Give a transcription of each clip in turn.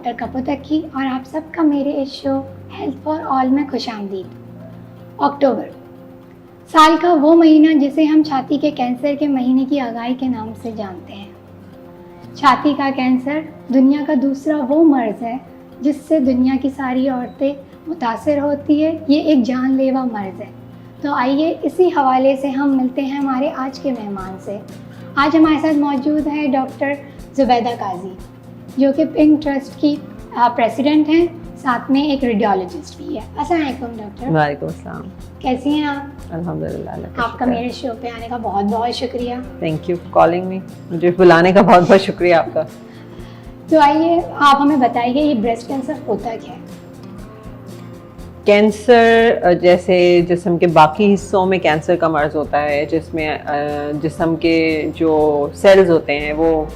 Doctor कपूतक्की और आप सबका मेरे इस शो हेल्थ फॉर ऑल में खुशामदीद। अक्टूबर साल का वो महीना जिसे हम छाती के कैंसर के महीने की आगाही के नाम से जानते हैं। छाती का कैंसर दुनिया का दूसरा वो मर्ज है जिससे दुनिया की सारी औरतें मुतासिर होती है। ये एक जानलेवा मर्ज है। तो आइए इसी हवाले से हम मिलते हैं हमारे आज के मेहमान से। आज हमारे साथ मौजूद है डॉक्टर जुबैदा काजी, जो कि पिंक ट्रस्ट की प्रेसिडेंट हैं, साथ में एक रेडियोलॉजिस्ट भी है। अस्सलाम वालेकुम डॉक्टर। वालेकुम अस्सलाम। कैसी हैं आप? अल्हम्दुलिल्लाह। आपका मेरे शो पे आने का बहुत बहुत शुक्रिया। Thank you for calling me. मुझे बुलाने का बहुत बहुत शुक्रिया आपका। तो आइए आप हमें बताइए ये ब्रेस्ट कैंसर होता क्या है? कैंसर जैसे जिस्म के बाकी हिस्सों में कैंसर का मर्ज होता है, जिसमें जिस्म के जो सेल्स होते हैं वो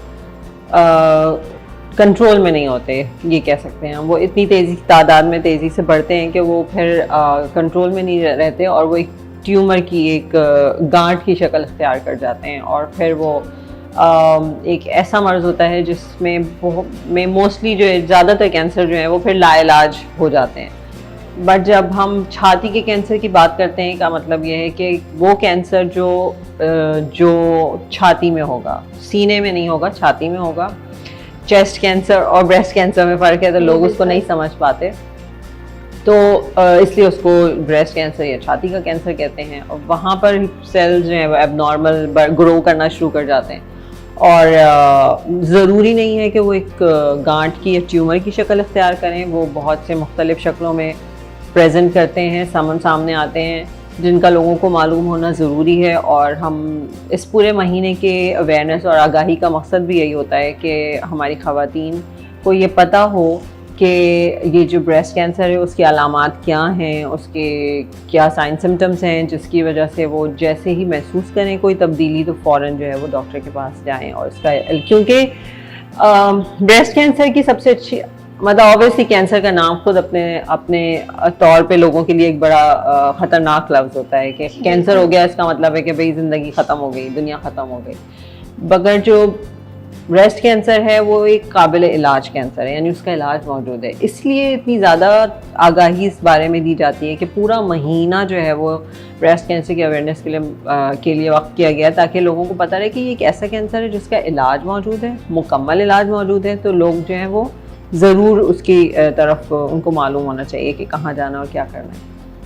कंट्रोल में नहीं होते, ये कह सकते हैं। वो इतनी तेज़ी तादाद में तेज़ी से बढ़ते हैं कि वो फिर कंट्रोल में नहीं रहते और वो एक ट्यूमर की एक गांठ की शक्ल इख्तियार कर जाते हैं। और फिर वो एक ऐसा मर्ज़ होता है जिसमें मोस्टली जो है ज़्यादातर कैंसर जो है वो फिर लाइलाज हो जाते हैं। बट जब हम छाती के कैंसर की बात करते हैं, का मतलब ये है कि वो कैंसर जो छाती में होगा, सीने में नहीं होगा, छाती में होगा। चेस्ट कैंसर और ब्रेस्ट कैंसर में फ़र्क है, तो लोग उसको नहीं समझ पाते, तो इसलिए उसको ब्रेस्ट कैंसर या छाती का कैंसर कहते हैं। और वहाँ पर सेल्स जो हैं वो एबनॉर्मल ग्रो करना शुरू कर जाते हैं और ज़रूरी नहीं है कि वो एक गांठ की या ट्यूमर की शक्ल इख्तियार करें। वो बहुत से मुख्तलिफ़ शक्लों में प्रेजेंट करते हैं, सामने आते हैं, जिनका लोगों को मालूम होना ज़रूरी है। और हम इस पूरे महीने के अवेयरनेस और आगाही का मकसद भी यही होता है कि हमारी ख़वातीन को ये पता हो कि ये जो ब्रेस्ट कैंसर है उसकी अलामात क्या हैं, उसके क्या साइन सिम्टम्स हैं, जिसकी वजह से वो जैसे ही महसूस करें कोई तब्दीली तो फ़ौरन जो है वो डॉक्टर के पास जाएं। और इसका क्योंकि ब्रेस्ट कैंसर की सबसे अच्छी मतलब ऑब्वियसली कैंसर का नाम खुद अपने तौर पे लोगों के लिए एक बड़ा ख़तरनाक लफ्ज़ होता है कि कैंसर हो गया, इसका मतलब है कि भाई ज़िंदगी ख़त्म हो गई, दुनिया ख़त्म हो गई। मगर जो ब्रेस्ट कैंसर है वो एक काबिल इलाज कैंसर है, यानी उसका इलाज मौजूद है। इसलिए इतनी ज़्यादा आगाही इस बारे में दी जाती है कि पूरा महीना जो है वो ब्रेस्ट कैंसर की अवेयरनेस के लिए वक्त किया गया, ताकि लोगों को पता रहे कि ये एक ऐसा कैंसर है जिसका इलाज मौजूद है, मुकम्मल इलाज मौजूद है। तो लोग जो हैं वो ज़रूर उसकी तरफ उनको मालूम होना चाहिए कि कहाँ जाना और क्या करना है।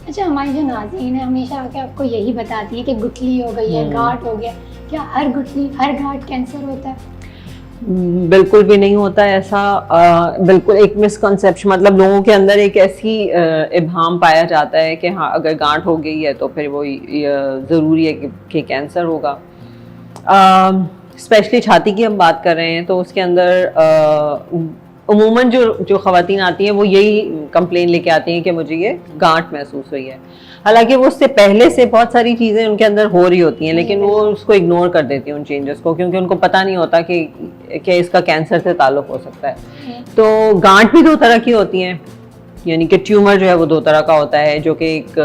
अच्छा, हमारी जो नाज़रीन है हमेशा आके आपको यही बताती है कि गुठली हो गई है, गांठ हो गया। क्या हर गुठली हर गांठ कैंसर होता है? बिल्कुल भी नहीं होता ऐसा। बिल्कुल एक मिसकंसेप्शन, मतलब लोगों के अंदर एक ऐसी इब्हाम पाया जाता है कि हाँ अगर गांठ हो गई है तो फिर वो ज़रूरी है कि कैंसर होगा। स्पेशली छाती की हम बात कर रहे हैं तो उसके अंदर उमूमन जो ख़वातीन आती हैं वो यही कंप्लेन लेके आती हैं कि मुझे ये गांठ महसूस हुई है। हालांकि वो उससे पहले से बहुत सारी चीज़ें उनके अंदर हो रही होती हैं, लेकिन वो उसको इग्नोर कर देती हैं उन चेंजेस को, क्योंकि उनको पता नहीं होता कि इसका कैंसर से ताल्लुक़ हो सकता है। तो गांठ भी दो तरह की होती हैं, यानी कि ट्यूमर जो है वो दो तरह का होता है, जो कि एक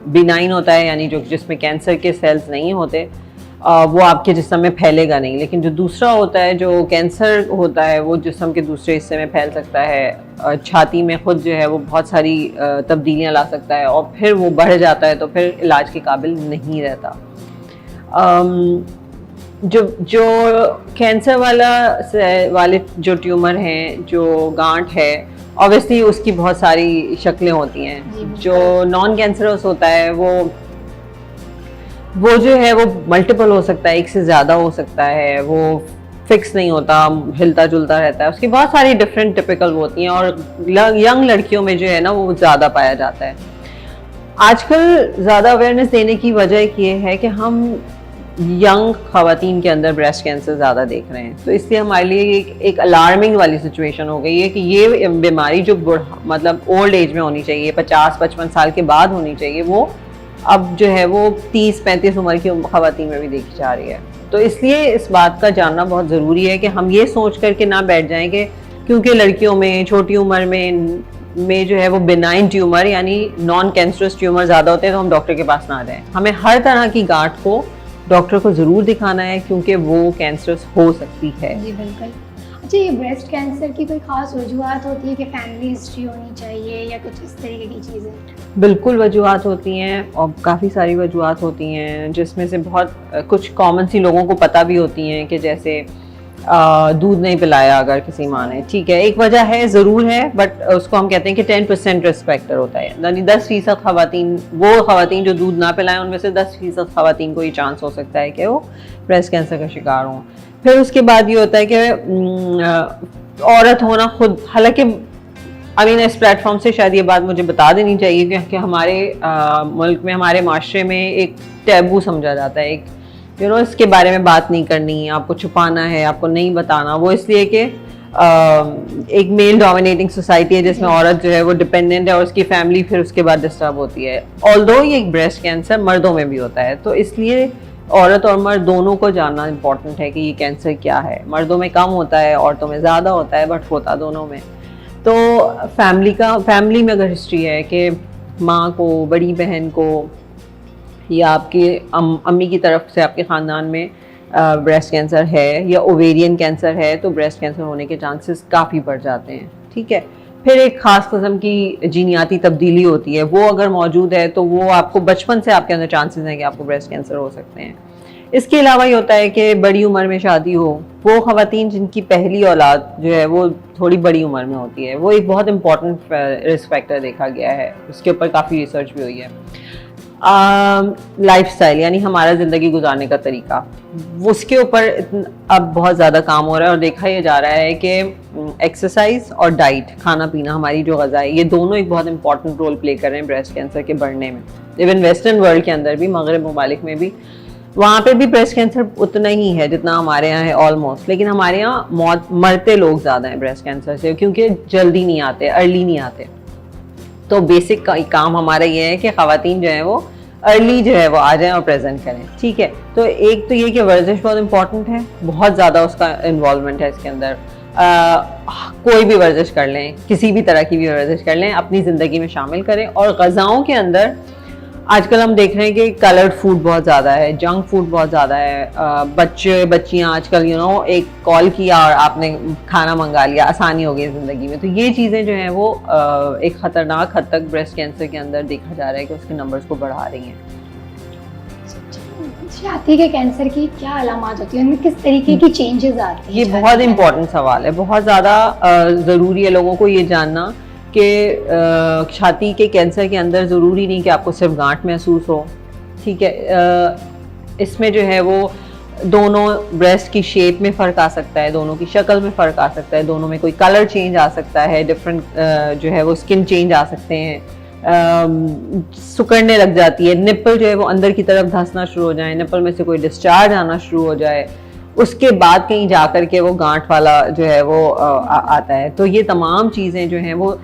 बिनाइन होता है, यानी जिसमें कैंसर के सेल्स नहीं होते, वो आपके जिस्म में फैलेगा नहीं। लेकिन जो दूसरा होता है, जो कैंसर होता है, वो जिस्म के दूसरे हिस्से में फैल सकता है। छाती में खुद जो है वो बहुत सारी तब्दीलियां ला सकता है और फिर वो बढ़ जाता है तो फिर इलाज के काबिल नहीं रहता। जो कैंसर वाले जो ट्यूमर हैं, जो गांठ है, ऑब्वियसली उसकी बहुत सारी शक्लें होती हैं। जो नॉन कैंसरस होता है वो जो है वो मल्टीपल हो सकता है, एक से ज़्यादा हो सकता है, वो फिक्स नहीं होता, हिलता जुलता रहता है। उसकी बहुत सारी डिफरेंट टिपिकल होती हैं और यंग लड़कियों में जो है ना वो ज़्यादा पाया जाता है। आजकल ज़्यादा अवेयरनेस देने की वजह ये है कि हम यंग ख़वातीन के अंदर ब्रेस्ट कैंसर ज़्यादा देख रहे हैं, तो इसलिए हमारे लिए एक अलार्मिंग वाली सिचुएशन हो गई है कि ये बीमारी जो मतलब ओल्ड एज में होनी चाहिए, 50-55 साल के बाद होनी चाहिए, वो अब जो है वो 30-35 उम्र की ख़वातीन में भी देखी जा रही है। तो इसलिए इस बात का जानना बहुत ज़रूरी है कि हम ये सोच करके ना बैठ जाएं कि क्योंकि लड़कियों में छोटी उम्र में जो है वो बिनाइन ट्यूमर यानी नॉन कैंसरस ट्यूमर ज़्यादा होते हैं तो हम डॉक्टर के पास ना जाएं। हमें हर तरह की गांठ को डॉक्टर को ज़रूर दिखाना है, क्योंकि वो कैंसरस हो सकती है। जी बिल्कुल। अच्छा, ये ब्रेस्ट कैंसर की कोई खास वजूहत होती है कि फैमिली हिस्ट्री होनी चाहिए या कुछ इस तरीके की चीज़ें? बिल्कुल वजूहत होती हैं और काफ़ी सारी वजूहत होती हैं, जिसमें से बहुत कुछ कॉमन सी लोगों को पता भी होती हैं कि जैसे दूध नहीं पिलाया अगर किसी माँ ने, ठीक है, एक वजह है, ज़रूर है, बट उसको हम कहते हैं कि 10% रिस्क फैक्टर होता है, यानी 10% खवातीन, वो खवातीन जो दूध ना पिलाएं उनमें से 10% खवातीन को ये चांस हो सकता है कि वो ब्रेस्ट कैंसर का शिकार हों। फिर उसके बाद ये होता है कि औरत होना खुद, हालांकि इस प्लेटफॉर्म से शायद ये बात मुझे बता देनी चाहिए कि हमारे मुल्क में, हमारे माशरे में एक टैबू समझा जाता है, एक इसके बारे में बात नहीं करनी, आपको छुपाना है, आपको नहीं बताना, वो इसलिए कि एक मेल डोमिनेटिंग सोसाइटी है जिसमें औरत जो है वो डिपेंडेंट है और उसकी फैमिली फिर उसके बाद डिस्टर्ब होती है। ऑल्दो ये ब्रेस्ट कैंसर मर्दों में भी होता है, तो इसलिए औरत और मर्द दोनों को जानना इम्पोर्टेंट है कि ये कैंसर क्या है। मर्दों में कम होता है, औरतों में ज़्यादा होता है, बट होता दोनों में। तो फैमिली में अगर हिस्ट्री है कि माँ को, बड़ी बहन को या आपके अम्मी की तरफ से आपके ख़ानदान में ब्रेस्ट कैंसर है या ओवेरियन कैंसर है, तो ब्रेस्ट कैंसर होने के चांसेस काफ़ी बढ़ जाते हैं, ठीक है। फिर एक ख़ास किस्म की जीनियाती तब्दीली होती है, वो अगर मौजूद है तो वो आपको बचपन से आपके अंदर चांसेस हैं कि आपको ब्रेस्ट कैंसर हो सकते हैं। इसके अलावा ये होता है कि बड़ी उम्र में शादी हो, वो ख़वातीन जिनकी पहली औलाद जो है वो थोड़ी बड़ी उम्र में होती है, वो एक बहुत इंपॉर्टेंट रिस्क फैक्टर देखा गया है, उसके ऊपर काफ़ी रिसर्च भी हुई है। लाइफस्टाइल, यानी हमारा ज़िंदगी गुजारने का तरीका, उसके ऊपर अब बहुत ज़्यादा काम हो रहा है और देखा ये जा रहा है कि एक्सरसाइज और डाइट, खाना पीना, हमारी जो ग़ज़ा है, ये दोनों एक बहुत इंपॉर्टेंट रोल प्ले कर रहे हैं ब्रेस्ट कैंसर के बढ़ने में। इवन वेस्टर्न वर्ल्ड के अंदर भी, मगरब ममालिक में भी, वहाँ पे भी ब्रेस्ट कैंसर उतना ही है जितना हमारे यहाँ है ऑलमोस्ट, लेकिन हमारे यहाँ मरते लोग ज़्यादा हैं ब्रेस्ट कैंसर से, क्योंकि जल्दी नहीं आते, अर्ली नहीं आते। तो बेसिक काम हमारा ये है कि ख़वातीन जो है वो अर्ली जो है वो आ जाएं और प्रेजेंट करें, ठीक है। तो एक तो ये कि वर्जिश बहुत इंपॉर्टेंट है, बहुत ज़्यादा उसका इन्वॉल्वमेंट है इसके अंदर। कोई भी वर्जिश कर लें, किसी भी तरह की भी वर्जिश कर लें, अपनी ज़िंदगी में शामिल करें। और ग़ज़ाओं के अंदर आजकल हम देख रहे हैं कि कलर्ड फूड बहुत ज़्यादा है, जंक फूड बहुत ज़्यादा है। बच्चे बच्चियाँ आजकल एक कॉल किया और आपने खाना मंगा लिया, आसानी हो गई ज़िंदगी में। तो ये चीज़ें जो हैं वो एक ख़तरनाक हद तक ब्रेस्ट कैंसर के अंदर देखा जा रहा है कि उसके नंबर्स को बढ़ा रही हैं। छाती के कैंसर की क्या अलामात होती है, उनमें किस तरीके की चेंजेस आती हैं? ये बहुत इंपॉर्टेंट सवाल है, बहुत ज़्यादा ज़रूरी है लोगों को ये जानना कि छाती के कैंसर के अंदर ज़रूरी नहीं कि आपको सिर्फ गांठ महसूस हो, ठीक है। इसमें जो है वो दोनों ब्रेस्ट की शेप में फ़र्क आ सकता है, दोनों की शक्ल में फ़र्क आ सकता है, दोनों में कोई कलर चेंज आ सकता है, डिफरेंट जो है वो स्किन चेंज आ सकते हैं, सुकड़ने लग जाती है, निप्पल जो है वो अंदर की तरफ धंसना शुरू हो जाए, निप्पल में से कोई डिस्चार्ज आना शुरू हो जाए, उसके बाद कहीं जा कर के वो गांठ वाला जो है वो आता है। तो ये तमाम चीज़ें जो हैं वो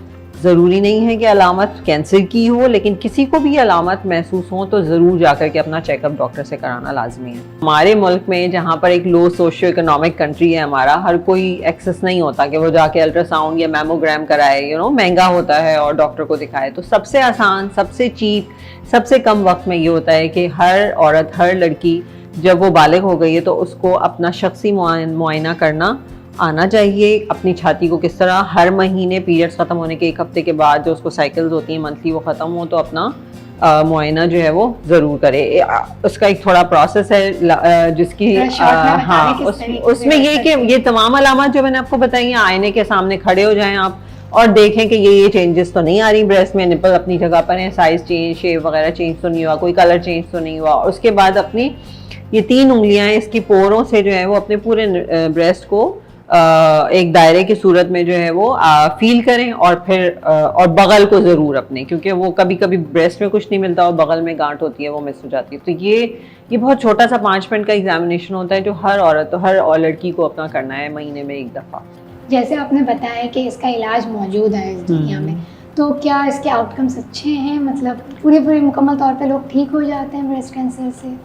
ज़रूरी नहीं है कि अलामत कैंसर की हो, लेकिन किसी को भी अलामत महसूस हो तो ज़रूर जाकर के अपना चेकअप डॉक्टर से कराना लाजमी है। हमारे मुल्क में जहाँ पर एक लो सोशियो इकोनॉमिक कंट्री है हमारा, हर कोई एक्सेस नहीं होता कि वो जाके अल्ट्रासाउंड या मैमोग्राम कराए, महंगा होता है और डॉक्टर को दिखाए। तो सबसे आसान, सबसे चीप, सबसे कम वक्त में ये होता है कि हर औरत, हर लड़की जब वो बालिग हो गई है तो उसको अपना शख्सी मुआयना करना आना चाहिए। अपनी छाती को किस तरह हर महीने पीरियड्स ख़त्म होने के 1 हफ्ते के बाद जो उसको साइकिल्स होती हैं मंथली, वो ख़त्म हो तो अपना मुआयना जो है वो ज़रूर करे। उसका एक थोड़ा प्रोसेस है जिसकी हाँ उसमें ये कि ये तमाम अलामत जो मैंने आपको बताई हैं, आईने के सामने खड़े हो जाएं आप और देखें कि ये चेंजेस तो नहीं आ रही ब्रेस्ट में, निपल अपनी जगह पर है, साइज़ चेंज, शेप वगैरह चेंज तो नहीं हुआ, कोई कलर चेंज तो नहीं हुआ। उसके बाद अपनी ये 3 उंगलियाँ इसकी पोरों से जो है वो अपने पूरे ब्रेस्ट को एक दायरे की सूरत में जो है वो फील करें और फिर और बगल को ज़रूर अपने, क्योंकि वो कभी कभी ब्रेस्ट में कुछ नहीं मिलता और बगल में गांठ होती है वो मिस हो जाती है। तो ये बहुत छोटा सा 5 मिनट का एग्जामिनेशन होता है जो हर औरत, हर लड़की को अपना करना है महीने में 1 दफ़ा। जैसे आपने बताया कि इसका इलाज मौजूद है इस दुनिया में, तो क्या इसके आउटकम्स अच्छे हैं? मतलब पूरे मुकम्मल तौर पे लोग ठीक हो जाते हैं ब्रेस्ट कैंसर से?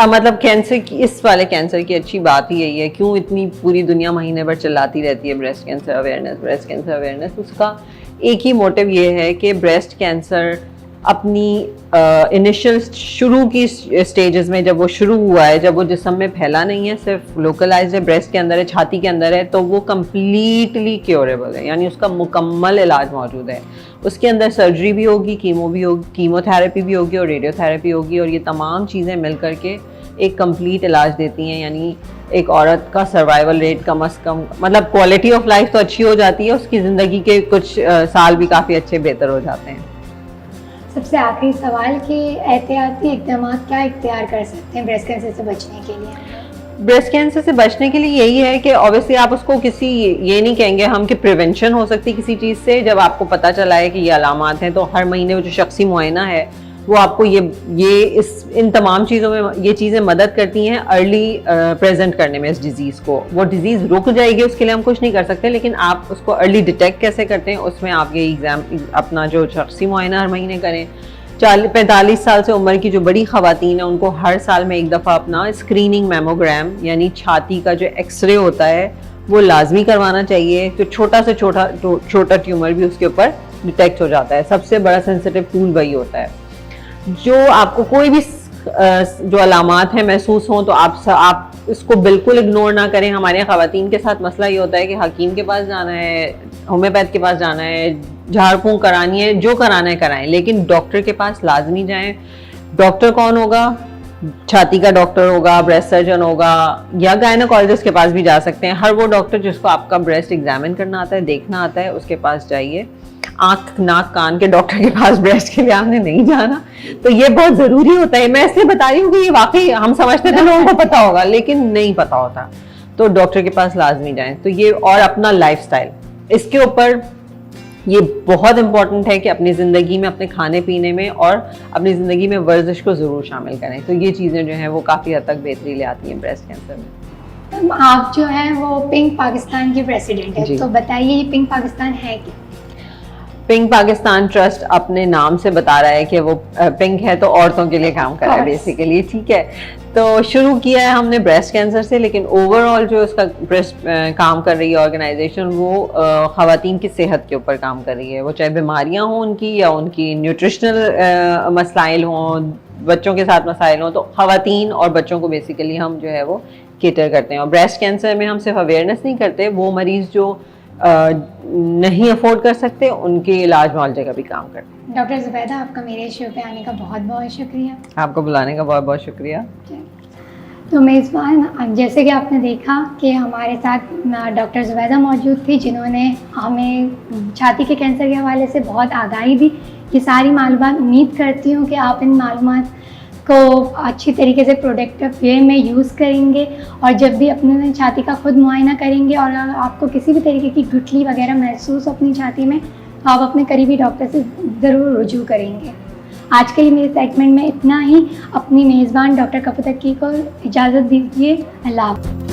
मतलब कैंसर की, इस वाले कैंसर की अच्छी बात ही यही है, क्यों इतनी पूरी दुनिया महीने भर चिल्लाती रहती है breast cancer awareness, breast cancer awareness. उसका एक ही मोटिव ये है कि ब्रेस्ट कैंसर अपनी इनिशियल शुरू की स्टेजेस में, जब वो शुरू हुआ है, जब वो जिस्म में फैला नहीं है, सिर्फ लोकलाइज्ड है, ब्रेस्ट के अंदर है, छाती के अंदर है, तो वो कम्प्लीटली क्योरेबल है, यानी उसका मुकम्मल इलाज मौजूद है। उसके अंदर सर्जरी भी होगी, कीमो भी होगी, कीमोथेरेपी भी होगी और रेडियोथेरेपी होगी, और ये तमाम चीज़ें मिल करके एक कंप्लीट इलाज देती हैं। यानी एक औरत का सर्वाइवल रेट कम अज़ कम, मतलब क्वालिटी ऑफ लाइफ तो अच्छी हो जाती है, उसकी ज़िंदगी के कुछ साल भी काफ़ी अच्छे बेहतर हो जाते हैं। सबसे आखिरी सवाल कि एहतियाती इक़दाम क्या इख्तियार कर सकते हैं ब्रेस्ट कैंसर से बचने के लिए? ब्रेस्ट कैंसर से बचने के लिए यही है कि ऑब्वियसली आप उसको किसी, ये नहीं कहेंगे हम कि प्रिवेंशन हो सकती किसी चीज़ से। जब आपको पता चला है कि ये अलामात हैं, तो हर महीने वो जो शख्सी मुआयना है वो आपको इन तमाम चीज़ों में ये चीज़ें मदद करती हैं अर्ली प्रेजेंट करने में इस डिज़ीज़ को। वो डिज़ीज़ रुक जाएगी, उसके लिए हम कुछ नहीं कर सकते, लेकिन आप उसको अर्ली डिटेक्ट कैसे करते हैं, उसमें आप ये अपना जो शख्सी मुआयना हर महीने करें। 45 साल से उम्र की जो बड़ी ख़वातीन है, उनको हर साल में एक दफ़ा अपना स्क्रीनिंग मैमोग्राम यानी छाती का जो एक्सरे होता है वो लाजमी करवाना चाहिए। तो छोटा से छोटा ट्यूमर भी उसके ऊपर डिटेक्ट हो जाता है। सबसे बड़ा सेंसिटिव टूल वही होता है। जो आपको कोई भी जो अलामात हैं महसूस हों, तो आप इसको बिल्कुल इग्नोर ना करें। हमारे यहाँ ख़वातीन के साथ मसला ये होता है कि हकीम के पास जाना है, होम्योपैथ के पास जाना है, झाड़ फूंक करानी है, जो कराना है कराएं, लेकिन डॉक्टर के पास लाजमी जाएं। डॉक्टर कौन होगा? छाती का डॉक्टर होगा, ब्रेस्ट सर्जन होगा, या गायनोकोलॉजिस्ट के पास भी जा सकते हैं। हर वो डॉक्टर जिसको आपका ब्रेस्ट एग्जामिन करना आता है, देखना आता है, उसके पास जाइए। आँख नाक कान के डॉक्टर के पास ब्रेस्ट के लिए आपने नहीं जाना, तो ये बहुत ज़रूरी होता है। मैं इसलिए बता रही हूँ कि ये वाकई हम समझते थे लोगों को पता होगा, लेकिन नहीं पता होता, तो डॉक्टर के पास लाजमी जाएं। तो ये, और अपना लाइफस्टाइल, इसके ऊपर ये बहुत इंपॉर्टेंट है कि अपनी ज़िंदगी में, अपने खाने पीने में और अपनी ज़िंदगी में वर्जिश को ज़रूर शामिल करें। तो ये चीज़ें जो हैं वो काफ़ी हद तक बेहतरी ले आती हैं ब्रेस्ट कैंसर में। आप जो है वो पिंक पाकिस्तान के प्रेसिडेंट है, तो बताइए ये पिंक पाकिस्तान है क्या? पिंक पाकिस्तान ट्रस्ट अपने नाम से बता रहा है कि वो पिंक है, तो औरतों के लिए काम कर रहा है बेसिकली, ठीक है। तो शुरू किया है हमने ब्रेस्ट कैंसर से, लेकिन ओवरऑल जो इसका ब्रेस्ट काम कर रही है ऑर्गेनाइजेशन, वो ख़वातीन की सेहत के ऊपर काम कर रही है। वो चाहे बीमारियां हों उनकी, या उनकी न्यूट्रिशनल मसाइल हों, बच्चों के साथ मसाइल हों, तो ख़वातीन और बच्चों को बेसिकली हम जो है वो केटर करते हैं। और ब्रेस्ट कैंसर में हम सिर्फ अवेयरनेस नहीं करते, वो मरीज़ जो नहीं अफोर्ड कर सकते, उनके इलाज मुआवजे का भी काम करते हैं। डॉक्टर ज़ुबैदा, आपका मेरे शो पे आने का बहुत बहुत शुक्रिया। आपको बुलाने का बहुत बहुत शुक्रिया। तो मेज़बान, जैसे कि आपने देखा कि हमारे साथ डॉक्टर ज़ुबैदा मौजूद थी, जिन्होंने हमें छाती के कैंसर के हवाले से बहुत आगाही दी। ये सारी मालूमात, उम्मीद करती हूँ कि आप इन मालूमात को अच्छी तरीके से प्रोडक्टिव वे में यूज़ करेंगे, और जब भी अपने छाती का खुद मुआयना करेंगे और आपको किसी भी तरीके की गुठली वगैरह महसूस हो अपनी छाती में, तो आप अपने करीबी डॉक्टर से ज़रूर रुजू करेंगे। आज के लिए मेरे सेगमेंट में इतना ही। अपनी मेज़बान डॉक्टर कपूर तक्की को इजाज़त दीजिए। अल्लाह हाफ़िज़।